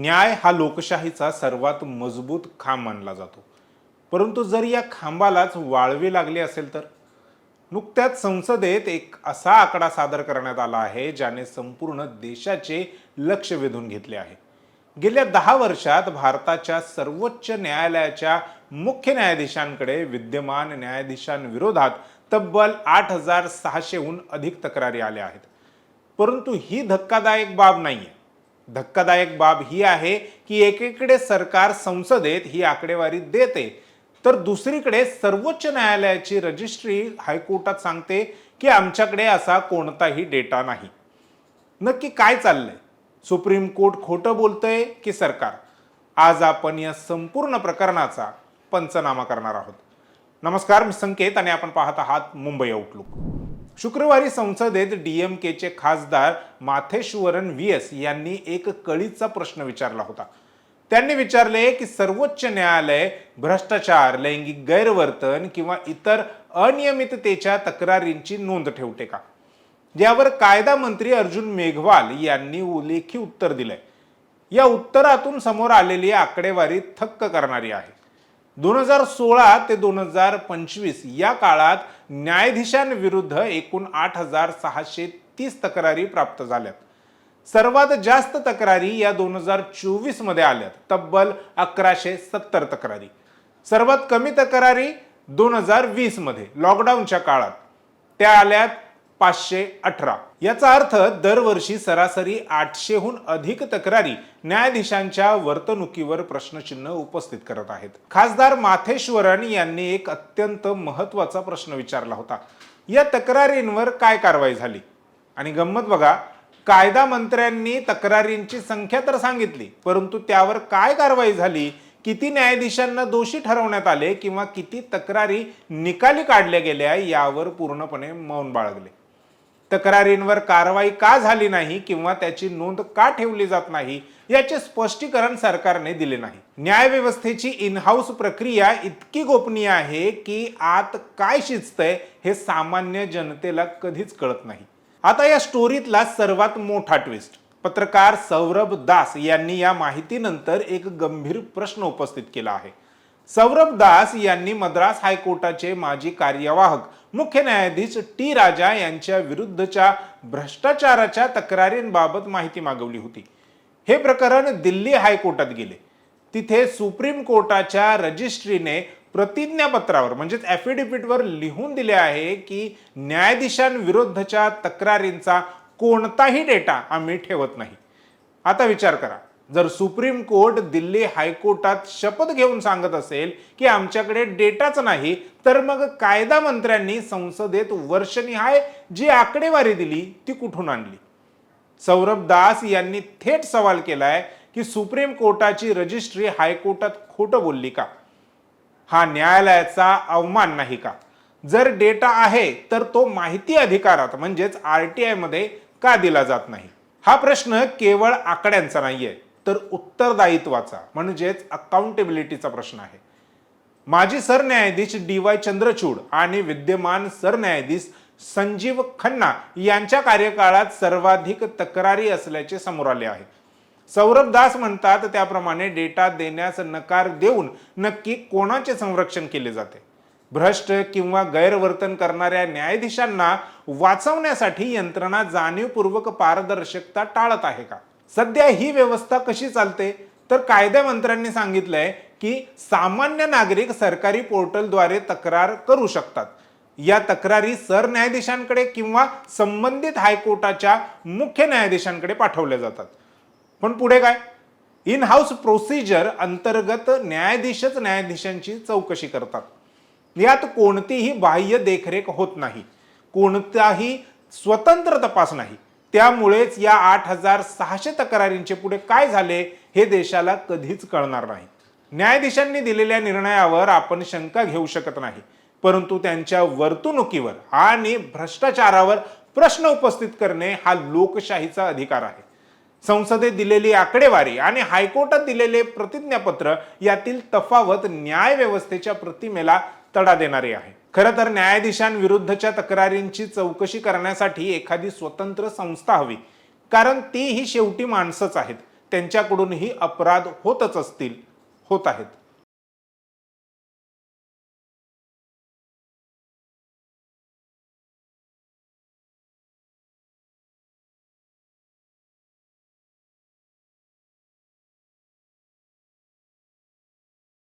न्याय हा लोकशाहीचा सर्वात मजबूत खांब मानला जातो. परंतु जर या खांबालाच वाळवे लागले असेल तर नुकत्याच संसदेत एक असा आकडा सादर करण्यात आला आहे ज्याने संपूर्ण देशाचे लक्ष वेधून घेतले आहे. गेल्या 10 वर्षात भारताच्या सर्वोच्च न्यायालयाच्या मुख्य न्यायाधीशांकडे विद्यमान न्यायाधीशांविरोधात तब्बल 8,600हून अधिक तक्रारी आल्या आहेत. परंतु ही धक्कादायक बाब नाहीये. धक्कादायक बाब ही आहे की एकीकडे सरकार संसदेत ही आकडेवारी देते, तर दुसरीकडे सर्वोच्च न्यायालयाची रजिस्ट्री हायकोर्टात सांगते की आमच्याकडे असा कोणताही डेटा नाही. नक्की काय चाललंय? सुप्रीम कोर्ट खोटं बोलतंय की सरकार? आज आपण या संपूर्ण प्रकरणाचा पंचनामा करणार आहोत. नमस्कार, मी संकेत आणि आपण पाहत आहात मुंबई आउटलुक. शुक्रवारी संसदेत डीएमकेचे खासदार माथेश्वरन व्हीएस यांनी एक कळीचा प्रश्न विचारला होता. त्यांनी विचारले की सर्वोच्च न्यायालय भ्रष्टाचार, लैंगिक गैरवर्तन किंवा इतर अनियमिततेच्या तक्रारींची नोंद ठेवते का? यावर कायदा मंत्री अर्जुन मेघवाल यांनी लेखी उत्तर दिलंय. या उत्तरातून समोर आलेली आकडेवारी थक्क करणारी आहे. 2016 ते 2025 या काळात न्यायाधीशांविरुद्ध एकूण 8,630 तक्रारी प्राप्त झाल्यात. सर्वात जास्त तक्रारी या 2024 मध्ये आल्यात, तब्बल 1,170 तक्रारी. सर्वात कमी तक्रारी 2020 मध्ये लॉकडाऊनच्या काळात त्या आल्यात 518. याचा अर्थ दरवर्षी सरासरी 800हून अधिक तक्रारी न्यायाधीशांच्या वर्तणुकीवर प्रश्नचिन्ह उपस्थित करत आहेत. खासदार माथेश्वरन यांनी एक अत्यंत महत्त्वाचा प्रश्न विचारला होता. या तक्रारींवर काय कारवाई झाली? आणि गंमत बघा, कायदा मंत्र्यांनी तक्रारींची संख्या तर सांगितली, परंतु त्यावर काय कारवाई झाली, किती न्यायाधीशांना दोषी ठरवण्यात आले किंवा किती तक्रारी निकाली काढल्या गेल्या यावर पूर्णपणे मौन बाळगले. तक्रारींवर कारवाई का झाली नाही किंवा त्याची नोंद का ठेवली जात नाही याचे स्पष्टीकरण सरकारने दिले नाही. न्यायव्यवस्थेची इन हाऊस प्रक्रिया इतकी गोपनीय आहे की आत काय शिजतंय हे सामान्य जनतेला कधीच कळत नाही. आता या स्टोरीतला सर्वात मोठा ट्विस्ट, पत्रकार सौरभ दास यांनी या माहितीनंतर एक गंभीर प्रश्न उपस्थित केला आहे. सौरभ दास यांनी मद्रास हायकोर्टाचे माजी कार्यवाहक मुख्य न्यायाधीश टी राजा यांच्या विरुद्धच्या भ्रष्टाचाराच्या तक्रारींबाबत माहिती मागवली होती. हे प्रकरण दिल्ली हायकोर्टात गेले. तिथे सुप्रीम कोर्टाच्या रजिस्ट्रीने प्रतिज्ञापत्रावर म्हणजेच ॲफिडेव्हिटवर लिहून दिले आहे की न्यायाधीशांविरुद्धच्या तक्रारींचा कोणताही डेटा आम्ही ठेवत नाही. आता विचार करा, जर सुप्रीम कोर्ट दिल्ली हायकोर्टात शपथ घेऊन सांगत असेल की आमच्याकडे डेटाच नाही, तर मग कायदा मंत्र्यांनी संसदेत वर्षनिहाय जी आकडेवारी दिली ती कुठून आणली? सौरभ दास यांनी थेट सवाल केलाय की सुप्रीम कोर्टाची रजिस्ट्री हायकोर्टात खोटं बोलली का? हा न्यायालयाचा अवमान नाही का? जर डेटा आहे तर तो माहिती अधिकारात म्हणजेच RTI मध्ये का दिला जात नाही? हा प्रश्न केवळ आकड्यांचा नाहीये, तर उत्तरदायित्वाचा म्हणजेच अकाउंटेबिलिटीचा प्रश्न आहे. माजी सरन्यायाधीश DY चंद्रचूड आणि विद्यमान सरन्यायाधीश संजीव खन्ना यांच्या कार्यकाळात सर्वाधिक तक्रारी असल्याचे समोर आले आहे. सौरभ दास म्हणतात त्याप्रमाणे डेटा देण्यास नकार देऊन नक्की कोणाचे संरक्षण केले जाते? भ्रष्ट किंवा गैरवर्तन करणाऱ्या न्यायाधीशांना वाचवण्यासाठी यंत्रणा जाणीवपूर्वक पारदर्शकता टाळत आहे का? सध्या ही व्यवस्था कशी चालते? तर कायदा मंत्र्यांनी सांगितलंय की सामान्य नागरिक सरकारी पोर्टलद्वारे तक्रार करू शकतात. या तक्रारी सरन्यायाधीशांकडे किंवा संबंधित हायकोर्टाच्या मुख्य न्यायाधीशांकडे पाठवल्या जातात. पण पुढे काय? इन हाऊस प्रोसिजर अंतर्गत न्यायाधीशच न्यायाधीशांची चौकशी करतात. यात कोणतीही बाह्य देखरेख होत नाही, कोणताही स्वतंत्र तपास नाही. त्यामुळेच या 8,600 तक्रारींचे पुढे काय झाले हे देशाला कधीच कळणार नाही. न्यायाधीशांनी दिलेल्या निर्णयावर आपण शंका घेऊ शकत नाही, परंतु त्यांच्या वर्तणुकीवर आणि भ्रष्टाचारावर प्रश्न उपस्थित करणे हा लोकशाहीचा अधिकार आहे. संसदेत दिलेली आकडेवारी आणि हायकोर्टात दिलेले प्रतिज्ञापत्र यातील तफावत न्याय व्यवस्थेच्या प्रतिमेला तडा देणारी आहे. खरं तर न्यायाधीशांविरुद्धच्या तक्रारींची चौकशी करण्यासाठी एखादी स्वतंत्र संस्था हवी, कारण ती ही शेवटी माणसंच आहेत. त्यांच्याकडूनही अपराध होतच असतील, होत आहेत.